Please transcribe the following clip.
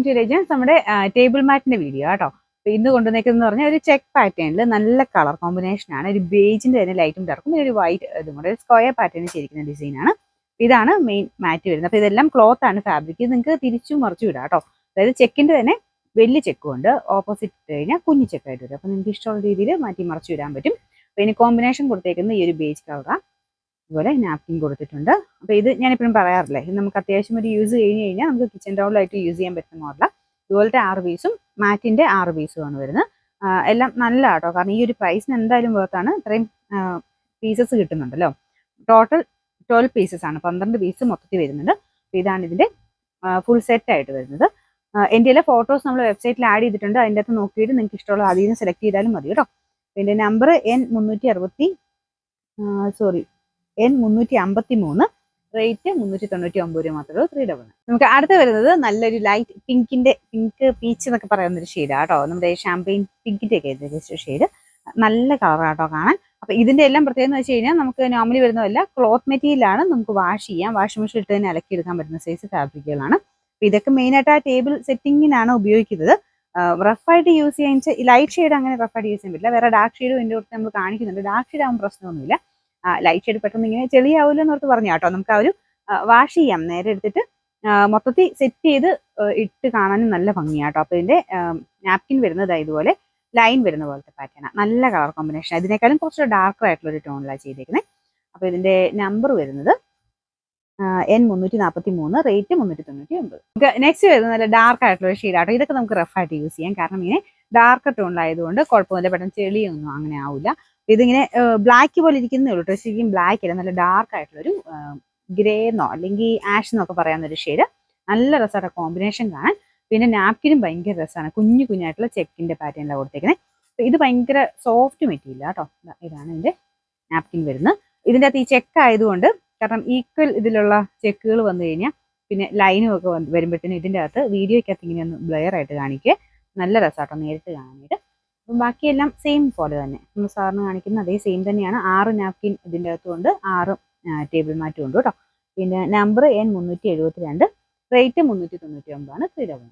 To legends. നമ്മുടെ table മാറ്റിന്റെ video കേട്ടോ. അപ്പൊ ഇന്ന് കൊണ്ടുവന്നേക്കെന്ന് പറഞ്ഞാൽ ഒരു ചെക്ക് പാറ്റേണിൽ നല്ല കളർ കോമ്പിനേഷൻ ആണ്. ഒരു ബേജിന്റെ തന്നെ ലൈറ്റും ഡാർക്കും, ഒരു വൈറ്റ് ഇതും കൂടെ സ്ക്വയർ പാറ്റേണിൽ ചെയ്തിരിക്കുന്ന ഡിസൈനാണ്. ഇതാണ് മെയിൻ മാറ്റ് വരുന്നത്. അപ്പൊ ഇതെല്ലാം ക്ലോത്ത് ആണ്, ഫാബ്രിക്. നിങ്ങൾക്ക് തിരിച്ചും മറിച്ചും ഇടാം കേട്ടോ. അതായത് ചെക്കിന്റെ തന്നെ വലിയ ചെക്കും ഉണ്ട്, ഓപ്പോസിറ്റ് ഇട്ട് കഴിഞ്ഞാൽ കുഞ്ഞു ചെക്കായിട്ട് വരും. അപ്പൊ നിങ്ങൾക്ക് ഇഷ്ടമുള്ള രീതിയിൽ മാറ്റി മറിച്ചു ഇടാൻ പറ്റും. അപ്പൊ ഇനി കോമ്പിനേഷൻ കൊടുത്തേക്കുന്ന ഈ ഒരു ബേജ് കളറാണ്. അതുപോലെ നാപ്കിൻ കൊടുത്തിട്ടുണ്ട്. അപ്പൊ ഇത് ഞാൻ എപ്പോഴും പറയാറില്ലേ, ഇത് നമുക്ക് അത്യാവശ്യം ഒരു യൂസ് കഴിഞ്ഞ് കഴിഞ്ഞാൽ നമുക്ക് കിച്ചൺ ടൗണിലായിട്ട് യൂസ് ചെയ്യാൻ പറ്റുന്ന മോഡലാണ്. ഇതുപോലത്തെ 6 പീസും മാറ്റിന്റെ 6 പീസുമാണ് വരുന്നത്. എല്ലാം നല്ല കേട്ടോ, കാരണം ഈ ഒരു പ്രൈസിന് എന്തായാലും വേർത്താണ്. ഇത്രയും പീസസ് കിട്ടുന്നുണ്ടല്ലോ. ടോട്ടൽ 12 പീസസ് ആണ്, 12 പീസ് മൊത്തത്തിൽ വരുന്നുണ്ട്. അപ്പൊ ഇതാണ് ഇതിന്റെ ഫുൾ സെറ്റ് ആയിട്ട് വരുന്നത്. എൻ്റെ എല്ലാ ഫോട്ടോസ് നമ്മൾ വെബ്സൈറ്റിൽ ആഡ് ചെയ്തിട്ടുണ്ട്. അതിൻ്റെ അകത്ത് നോക്കിയിട്ട് നിങ്ങൾക്ക് ഇഷ്ടമുള്ള അതിൽ നിന്ന് സെലക്ട് ചെയ്താലും മതി കേട്ടോ. എൻ്റെ നമ്പർ N353, റേറ്റ് 399 രൂപ മാത്രമേ ഉള്ളൂ. 399. നമുക്ക് അടുത്ത് വരുന്നത് നല്ലൊരു ലൈറ്റ് പിങ്ക് പീച്ച് എന്നൊക്കെ പറയുന്ന ഒരു ഷെയ്ഡാണ് കേട്ടോ. നമ്മുടെ ഷാമ്പെയിൻ പിങ്കിന്റെ ഒക്കെ ഷെയ്ഡ്. നല്ല കളറാട്ടോ കാണാൻ. അപ്പൊ ഇതിന്റെ എല്ലാം പ്രത്യേകത എന്ന് വെച്ച് കഴിഞ്ഞാൽ നമുക്ക് നോർമലി വരുന്നതല്ല, ക്ലോത്ത് മെറ്റീരിയലാണ്. നമുക്ക് വാഷ് ചെയ്യാം, വാഷിംഗ് മെഷീൻ ഇട്ട് തന്നെ അലക്കിയെടുക്കാൻ പറ്റുന്ന സൈസ് ഫാബ്രിക്കുകളാണ്. അപ്പൊ ഇതൊക്കെ മെയിനായിട്ട് ആ ടേബിൾ സെറ്റിങ്ങിനാണ് ഉപയോഗിക്കുന്നത്. റഫായിട്ട് യൂസ് ചെയ്യാൻ ലൈറ്റ് ഷെയ്ഡ് അങ്ങനെ റഫായിട്ട് യൂസ് ചെയ്യാൻ പറ്റില്ല. വേറെ ഡാർക്ക് ഷെയ്ഡും എൻ്റെ അടുത്ത് നമ്മൾ കാണിക്കുന്നുണ്ട്. ഡാർക്ക് ഷെയ്ഡ് ആകുമ്പോൾ പ്രശ്നമൊന്നുമില്ല. ലൈറ്റ് ഷെയ്ഡ് പെട്ടെന്ന് ഇങ്ങനെ ചെളിയാവില്ല എന്നോർത്ത് പറഞ്ഞു കേട്ടോ. നമുക്ക് ആ ഒരു വാഷ് ചെയ്യാം, നേരെ എടുത്തിട്ട് മൊത്തത്തിൽ സെറ്റ് ചെയ്ത് ഇട്ട് കാണാനും നല്ല ഭംഗിയാട്ടോ. അപ്പൊ ഇതിന്റെ നാപ്കിൻ വരുന്നത് ഇതുപോലെ ലൈൻ വരുന്ന പോലത്തെ പാറ്റേൺ. നല്ല കളർ കോമ്പിനേഷൻ. ഇതിനേക്കാളും കുറച്ച് ഡാർക്കർ ആയിട്ടുള്ള ഒരു ടോണിലാണ് ചെയ്തേക്കുന്നത്. അപ്പൊ ഇതിന്റെ നമ്പർ വരുന്നത് N343, റേറ്റ് 399. നെക്സ്റ്റ് വരുന്നത് നല്ല ഡാർക്ക് ആയിട്ടുള്ള ഒരു ഷെയ്ഡാട്ടോ. ഇതൊക്കെ നമുക്ക് റഫായിട്ട് യൂസ് ചെയ്യാം, കാരണം ഇങ്ങനെ ഡാർക്ക് ടോണിലായതുകൊണ്ട് കുഴപ്പമൊന്നുമില്ല, പെട്ടെന്ന് ചെളിയൊന്നും അങ്ങനെ ആവില്ല. ഇതിങ്ങനെ ബ്ലാക്ക് പോലെ ഇരിക്കുന്നേ ഉള്ളൂ. ശരിക്കും ബ്ലാക്ക് അല്ല, നല്ല ഡാർക്ക് ആയിട്ടുള്ളൊരു ഗ്രേന്നോ അല്ലെങ്കിൽ ആഷ് എന്നൊക്കെ പറയാവുന്ന ഒരു ഷെയ്ഡ്. നല്ല രസമായിട്ട് കോമ്പിനേഷൻ കാണാൻ. പിന്നെ നാപ്കിനും ഭയങ്കര രസമാണ്. കുഞ്ഞായിട്ടുള്ള ചെക്കിന്റെ പാറ്റേണിലാണ് കൊടുത്തേക്കുന്നത്. ഇത് ഭയങ്കര സോഫ്റ്റ് മെറ്റീരിയൽ കേട്ടോ. ഇതാണ് ഇതിന്റെ നാപ്കിൻ വരുന്നത്. ഇതിൻ്റെ അകത്ത് ഈ ചെക്ക് ആയതുകൊണ്ട്, കാരണം ഈക്വൽ ഇതിലുള്ള ചെക്കുകൾ വന്നു കഴിഞ്ഞാൽ പിന്നെ ലൈനും ഒക്കെ വരുമ്പോഴത്തേനും ഇതിൻ്റെ അകത്ത് വീഡിയോയ്ക്കകത്ത് ഇങ്ങനെ ഒന്ന് ബ്ലെയർ ആയിട്ട് കാണിക്കുക. നല്ല രസമാട്ടോ നേരിട്ട് കാണാനായിട്ട്. അപ്പം ബാക്കിയെല്ലാം സെയിം പോലെ തന്നെ നമ്മൾ സാറിന് കാണിക്കുന്ന അതേ സെയിം തന്നെയാണ്. 6 നാപ്കിൻ ഇതിൻ്റെ അകത്തുകൊണ്ട്, 6 ടേബിൾ മാറ്റും ഉണ്ട് കേട്ടോ. പിന്നെ നമ്പർ N372, റേറ്റ് 399 ആണ്. 399.